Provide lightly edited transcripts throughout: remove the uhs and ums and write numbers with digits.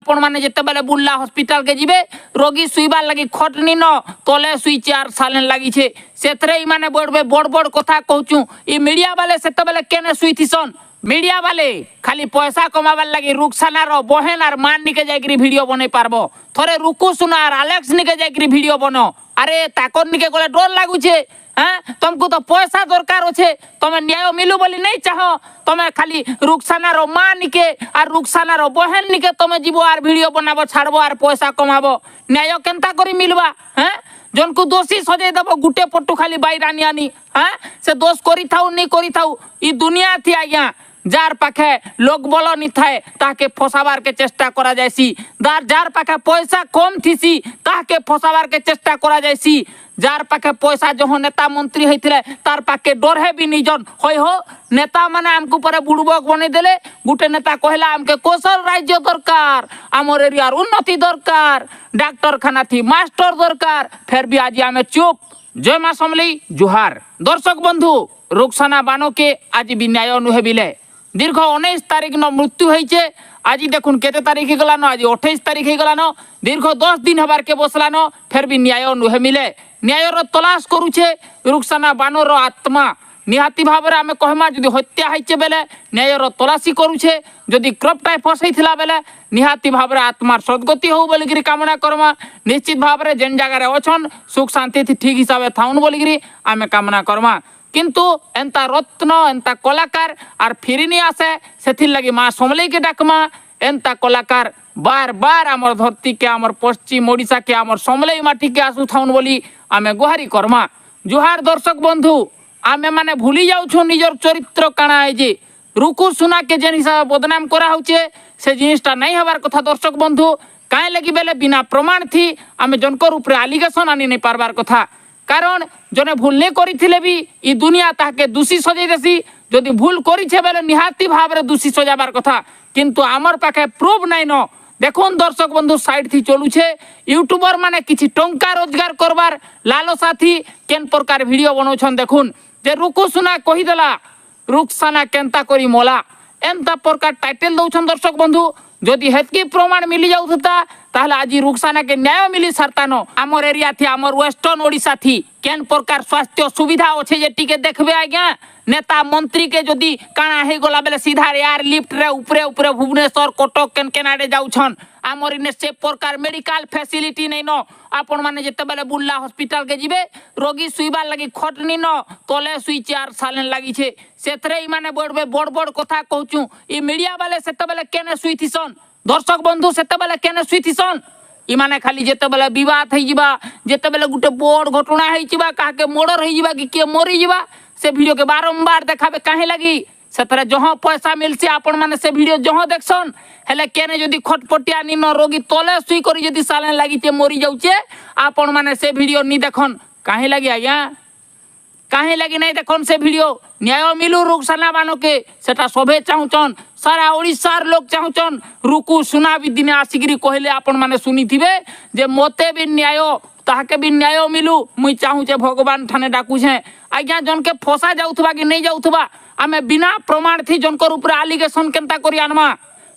आपण माने जेते बेले बुल्ला हॉस्पिटल के जिबे रोगी सुइबार लगी खटनी न तले सुई चार सालन लगी छे सेथरे ई माने बड़ बड़ कथा कहूचू ई मीडिया वाले सेते बेले केने सुइथिसन मीडिया वाले खाली पैसा कमाबार लगी रुखसानार बहन आर मान निके जाइकरी वीडियो बनै पारबो थरे रुकु सुना आर आलेक्स निके जाइकरी वीडियो बनो अरे ताकर निके गले डर लागुछे हाँ तुमको तो पैसा दरकार अच्छे तुम्हें न्याय मिलू बोली नहीं चाह तुम्हें खाली रुखसानार माँ निके आर रुखसानार बहन निके तुम्हें जीवो आर वीडियो बनाबो छाड़बो आर पैसा कमाबो न्याय केनता करी मिलवा हाँ जन को दोषी सजाई देबो गुटे पट्टू खाली बाईरानी आनी हाँ से दोष करी थाउ नहीं करी थाउ ई दुनिया थी आज्ञा जार पाखे लोक बल नि थाए ताके फसाबार के चेष्टा करा जायसी जार पाखे पैसा कम थीसी ताके फसाबार के चेष्टा करा जायसी जार पाखे पैसा जो नेता मंत्री होइथिले तार पाखे डर है भी निजन होय हो नेता माने हमको परे बुड़बक बने देले गुटे नेता कहला हमके कौशल राज्य दरकार आमर एरियार उन्नति दरकार डॉक्टर खाना थी मास्टर दरकार फिर भी आज आमे चुप जय मां समली जुहार दर्शक बंधु रुखसाना बानो के आज भी न्याय नुहे बिले दीर्घ 19 तारिख न मृत्यु होइछे आज देखुन केते तारिख गला न आज 28 तारिख गला न दीर्घ 10 दिन हबार के बसला न फिर भी न्याय नुहे मिले न्याय रो तलाश करूछे रुखसाना बानो रो आत्मा निहाती भाबरे आमे कहमा जदि हत्या होइछे बेले न्याय रो तलाशी करूछे जदि क्रप टाइप फसैथिला बेले निहाती भाबरे आत्मार सद्गति हो बोलिगिरी कामना करमा निश्चित भाबरे जेन जगह रे अछन सुख शांति थी ठीक हिसाबे थाउन बोलिगिरी आमे कामना करमा किंतु एंता रत्न एंता कलाकार आर फिरिनी आसे सेथिर लगी माँ समलई के डाकमा एंता कलाकार बार बार आमर धरती के आमर पश्चिम ओडिशा के आमर समलई माटी के आसु थाउन बोली आमे गुहारी करमा जुहार दर्शक बंधु आमे माने भूली जाउछु निजर चरित्र काना है जे रुकु सुना के जेन हिसाब बदनाम करा होचे से जिनिसटा नहीं हबार कथा दर्शक बंधु काहे लगी बेले बिना प्रमाण थी आमे जनकर ऊपर एलिगेशन आनी नहीं पारबार कथा कारण जने भूल नहीं करिथिले भी ई दुनिया ताके दोषी सजाई देसी जदि भूल करिछे बेले निहाती भाबरे दोषी सजाबार कथा किंतु आमर पाखे प्रूफ नहीं न देखुन दर्शक बंधु साइड थी चलुछे यूट्यूबर माने किछि टंका रोजगार करबार लालसा थी केन प्रकार वीडियो बनौछन देखुन जे रुकु सुना कहि देला रुखसाना केनता करी मोला एंता प्रकार टाइटल दौछन दर्शक बंधु जदि हेतकी प्रमाण मिली जाउथता ताहले आज रुखसाना के न्याय मिली सरता न आमर एरिया थी आमर वेस्टर्न ओडिशा थी केन प्रकार स्वास्थ्य सुविधा अच्छे जे टिके देखबे आज्ञा नेता मंत्री के जदि काना हे गला बेले सीधा एयर लिफ्ट रे ऊपरे ऊपरे भुवनेश्वर कटक केन केनाडे जाउछन आमर इने से प्रकार मेडिकल फैसिलिटी नहीं न आपण माने जेते बेले बुल्ला हॉस्पिटल के जिबे रोगी सुइबार लगी खटनी न तले सुई चार सालन लगी छे सेथरे ई माने बड़ बड़ कथा कहूचू ई मीडिया वाले सेते बेले केने सुइथिसन दर्शक बंधु सेते बेले केने सुइथिसन ई माने खाली जेते बेले विवाद होई जिबा जेते बेले गुटे बड़ घटना होई जिबा काके मर्डर होई जिबा कि के मरि जिबा से वीडियो के बारंबार देखाबे काहे लगी सेथरे जहां पैसा मिलसी आपण माने से वीडियो जहां देखसन हेले केने जदि खटपटिया निन रोगी तले सुई करी जदि सालन लागि ते मरि जाउचे आपण माने से वीडियो नी देखन काहे लगी आज्ञा काहे लगी नहीं देखन से वीडियो न्याय मिलू रुखसाना बानो के सेटा सभे चाहुचन सारा ओडिशार लोग चाहुचन रुकु सुना भी दिने आसिगिरी कहले आपण माने सुनिथिबे जे मोते भी न्याय ताके भी न्याय मिलू मुई चाहूचे भगवान ठाने डाकू छे आज्ञा जन के फसा जाउथबा कि नहीं जाउथबा आमे बिना प्रमाण थी जनकर ऊपर एलिगेशन केनता करी आनमा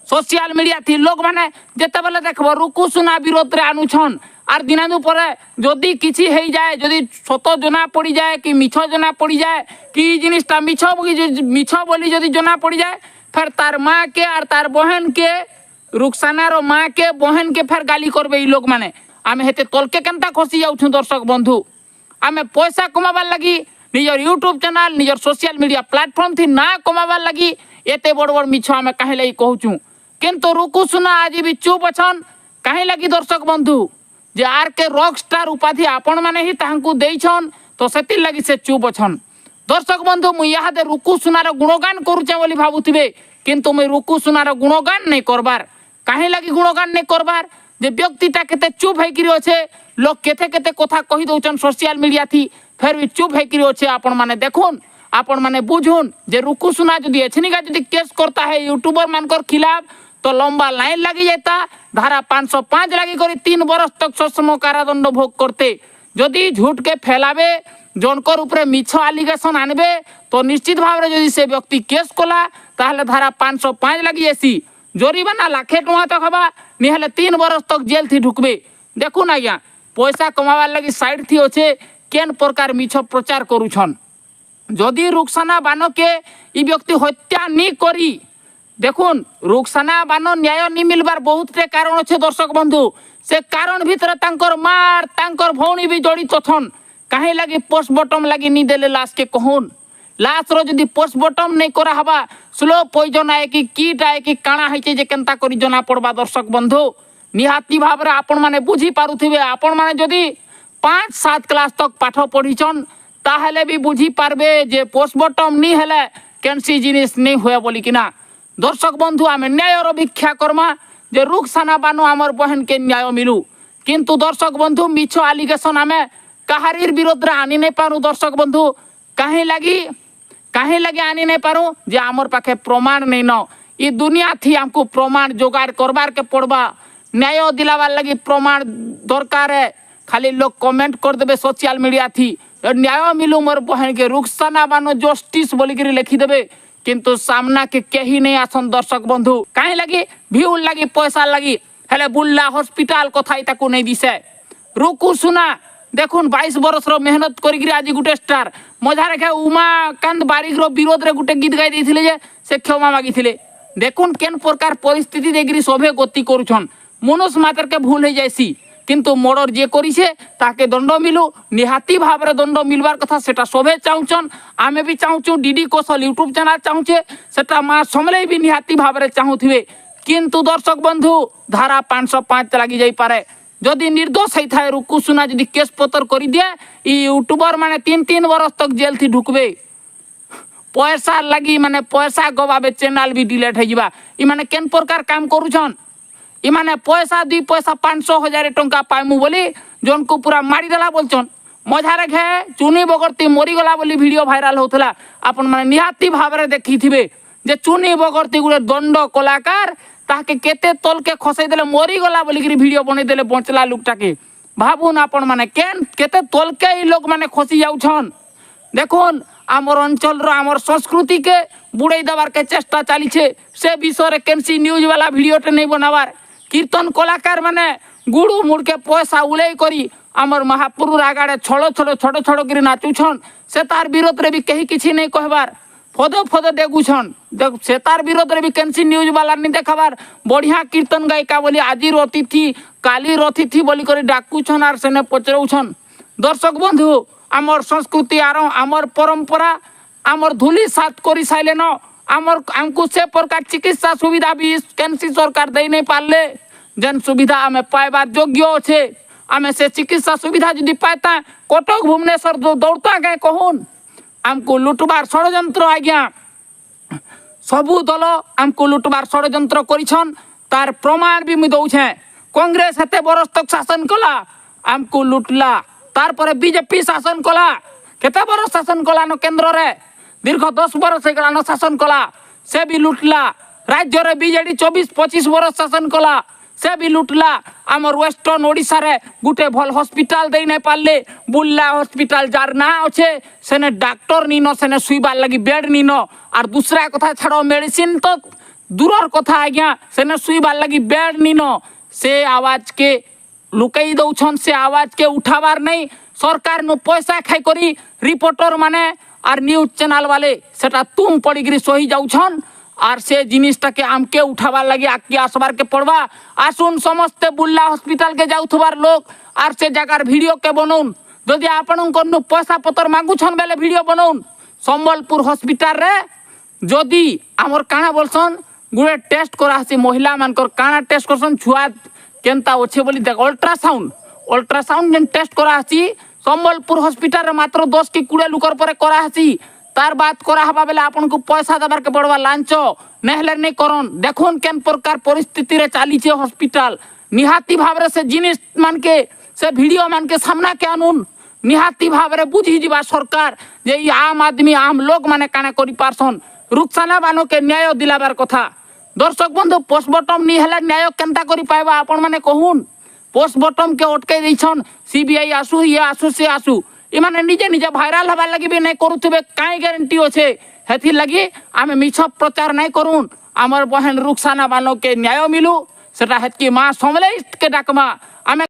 सोशल मीडिया थी लोग माने जेते बेले देखबो रुकु सुना विरोध रे आनुछन आर दिनादु परे जदि किछि हेई जाए जदि सत जना पड़ी जाए कि मिछ जना पड़ी जाए कि जिनिसटा मिछ बोली जदि जना पड़ी जाए फिर तार माँ के आर तार बहन के रुखसानार माँ के बहन के फिर गाली करबे ई लोग माने आमे हेते तलके केनता खसी जाउछु दर्शक बंधु आमे पैसा कमाबार लगी निजर यूट्यूब चैनल निजर सोशल मीडिया प्लेटफॉर्म थी ना कमाबार लगी एते बड़ बड़ मिछ आमे काहे लगी कहूछु किंतु रुकु सुना आज भी चुप अछन काहे लगी दर्शक बंधु जे आर के रॉक स्टार उपाधि आपण माने ही तांकू देइछन तो सेति लगी से चुप अछन दर्शक बंधु मु यादे रुकु सुनार गुणगान करूचे बोली भाबुथिबे किंतु मैं रुकु सुनार गुणगान नहीं करबार काहे लगी गुणगान नहीं करबार जे व्यक्तिटा केते चुप है किरि अछे लोग केते केते कथा कहि दउछन सोशल मीडिया थी फिर भी चुप है किरि अछे आपण माने देखुन आपण माने बुझुन जे रुकु सुना जदि एछनिका जदि केस करता है यूट्यूबर मानकर खिलाफ तो लंबा लाइन लगी जाता धारा 505 लगी करी 3 बरस तक सश्रम कारादंड भोग करते जदि झूठ के फैलावे जनकर ऊपर मिछ एलिगेशन आनबे तो निश्चित भाव में जदि से व्यक्ति केस कला ताहले धारा 505 लगी जासी जोरिमाना लाखे टଙ୍କା तक हवा निहले 3 बरस तक जेल थी ढुकबे। देखुन आज्ञा पैसा कमावार लगी साइड थी अच्छे केन प्रकार मिछ प्रचार करुछन। जदि रुखसाना बानो के इ व्यक्ति हत्या नी करी देखुन रुखसाना बानो न्याय नी मिलबार बहुत टे कारण अच्छे दर्शक बंधु। से कारण भितर तांकर मार तांकर भौणी भी जड़ित छन। कहीं लगी पोस्टमार्टम लगी नी देले लाश के कहून लाश रो जदि पोस्टमार्टम नहीं करा हवा स्लो पॉइजन आए कि कीट आए कि काଣା है जे केनता करी जना पड़वा। दर्शक बंधु निहाती भाव रे आपण माने बुझी पारुथिबे। आपण माने जदि 5-7 क्लास तक पाठ पढ़ीछन ताहले भी बुझी पारबे जे पोस्टमार्टम नी हेले केनसी जिनिस नहीं हुए बोली किना। दर्शक बंधु आमे न्याय रो भिक्षा करमा जे रुखसाना बानो आमर बहन के न्याय मिलू। किंतु दर्शक बंधु मिछ आलिगेशन आमे काहारीर विरोध रे आनी नहीं पारू। दर्शक बंधु कहीं लगी आनी नहीं पारू जे आमर पाखे प्रमाण नहीं न। ये दुनिया थी हमको प्रमाण जोगाड़ करबार के पड़वा। न्याय दिलावार लगी प्रमाण दरकार है। खाली लोग कमेंट कर देबे सोशल मीडिया थी न्याय मिलू मोर बहन के रुखसाना बानो जस्टिस बोलिकी लिखिदेवे किंतु सामना के कहीं नहीं आसन। दर्शक बंधु कहीं लगी भ्यू लगी पैसा लगी हेले बुल्ला हॉस्पिटल कथाई ताकू नहीं दिसे। रुकु सुना देखुन 22 बरस रो मेहनत करी आज गुटे स्टार मजा रेखे उमाकांत बारिक रो विरोध रे गुटे गीत गाई देथिले जे से क्षमा मागिथिले। देखुन केन प्रकार परिस्थिति देखिरी सभे गति करूछन। मनुष्य मात्र के भूल हो जायसी किंतु मर्डर जे करिसे ताके दंड मिलू निहाती भाव रे दंड मिलबार कथा सेटा सभे चाहुछन। आमे भी चाहुछु डीडी कौशल यूट्यूब चैनल चाहुछे सेटा मां समले भी निहाती भाव रे चाहुथिबे। किंतु दर्शक बंधु धारा 505 लगी जाई पारे जदि निर्दोष है था रुकु सुना जदि केस पतर कर दिए यूट्यूबर माने 3-3 बरस तक जेल थी ढुकबे। पैसा लगी माने पैसा गवाबे चैनल भी डिलीट हो जावा। इ माने केन प्रकार काम करूछन। इ माने पैसा 2 पैसा 500,000 टंका पाइमु बोली जोन को पूरा मारी देला बोलछन। मजा रेखे चुनी बगरती मरी गला बोली वीडियो वायरल होतला। आपण माने निहाती भाव रे देखिथिबे जे चुनी बगरती गुडे दंड कलाकार ताके केते तल के खसई देले मरी गला बोली वीडियो बने देले बंचला लोकटा के। भाबुन आपण माने केन केते तल के इ लोग माने खसी जाउछन। देखुन आमर अंचल रो आमर संस्कृति के बुड़ाई देवार के चेष्टा चली छे। से विषय रे केनसी न्यूज वाला वीडियो टे नहीं बनावार। कीर्तन कलाकार माने गुड़ू मुड़ के पैसा उड़ाई करी आमर महापुरुष आगाड़े छड़ छड़ करी नाचुछन। से तार विरोध रे भी कहीं किछि नहीं कहबार फद डेगुछन। देख से तार विरोध रे भी केनसी न्यूज वाला नहीं देखाबार। बढ़िया कीर्तन गायिका बोली आजिर अतिथि कालीर अतिथि बोली करी डाकुछन आर सेने पचरौछन। दर्शक बंधु आमर संस्कृति आमर परंपरा आमर धूली सात करी साइलेन। आमर हमको से प्रकार चिकित्सा सुविधा भी केनसी सरकार दे नहीं पारले जेन सुविधा आमे पाइबार योग्य अच्छे। आमे से चिकित्सा सुविधा यदि पाता कटक भुवनेश्वर दौड़ता गए कहून आमको लुटबार षड्यंत्र आज्ञा सबू दल आमको लुटबार षड्यंत्र करिछन। तार प्रमाण भी मुई दउछे। कांग्रेस हेते बरस तक शासन कला आमको लुटला। तार पर बीजेपी शासन कला केते बरस शासन कला न केंद्र रे दीर्घ 10 बरस हेगला न शासन कला से भी लुटला। राज्य रे बीजेडी 24-25 बरस शासन कला से भी लुटला। आमर वेस्टर्न ओडिशा रे गुटे भल हॉस्पिटल दे नहीं पारले। बुल्ला हॉस्पिटल जार ना अच्छे सेने डॉक्टर नी न सेने सुईबार लगी बेड नी न। और दूसरा कथा छाड़ो मेडिसिन तो दूरर कथा आज्ञा सेने सुईबार लगी बेड नी न। से आवाज के लुकई दउछन। से आवाज के उठावार नहीं सरकार नु पैसा खाई करी रिपोर्टर माने और न्यूज चैनल वाले सेटा तुम पड़ीगिरी सही जाउछन। और से जिनिसटा के आमके उठावार लगी आके आसबार के पड़वा। आसुन समस्ते बुल्ला हॉस्पिटल के जाउथबार लोग और से जगार वीडियो के बनौन जदि आपण को पैसा पतर मांगुछन बेले वीडियो बनौन। संबलपुर हॉस्पिटल रे जदि आमर काना बोलसन गुड़े टेस्ट करासी महिला मानकर काना टेस्ट करसन छुआ केनता अच्छे बोली देख अल्ट्रासाउंड जेन टेस्ट करासी संबलपुर हॉस्पिटल रे मात्र 10 की 20 लुकर पर करासी। तार बात करा हबा बेले आपन को पैसा देबार के पड़वा लांच नेहले नहीं करन। देखुन केन प्रकार परिस्थिति रे चाली छे हॉस्पिटल। निहाती भाव रे से जिनिस मान के से वीडियो मान के सामना के आनुन निहाती भाव रे बुझी जीवा सरकार जे ई आम आदमी आम लोग माने काना करि पारसन। रुखसाना बानो के न्याय दिलाबार कथा। दर्शक बंधु पोस्टमार्टम नी हेले न्याय केनता करि पाइबा आपण माने कहून। पोस्टमार्टम के अटके दैछन सीबीआई आसु ये आसु से आसु इमाने निजे निजे भाइराल हबार लगी भी नहीं करुवे कई गारंटी अच्छे हेथि लगी आम मिछ प्रचार नहीं करूँ आमर बहन रुखसाना बानो के न्याय मिलू सेटा हेतकी माँ समलेश के डाकमा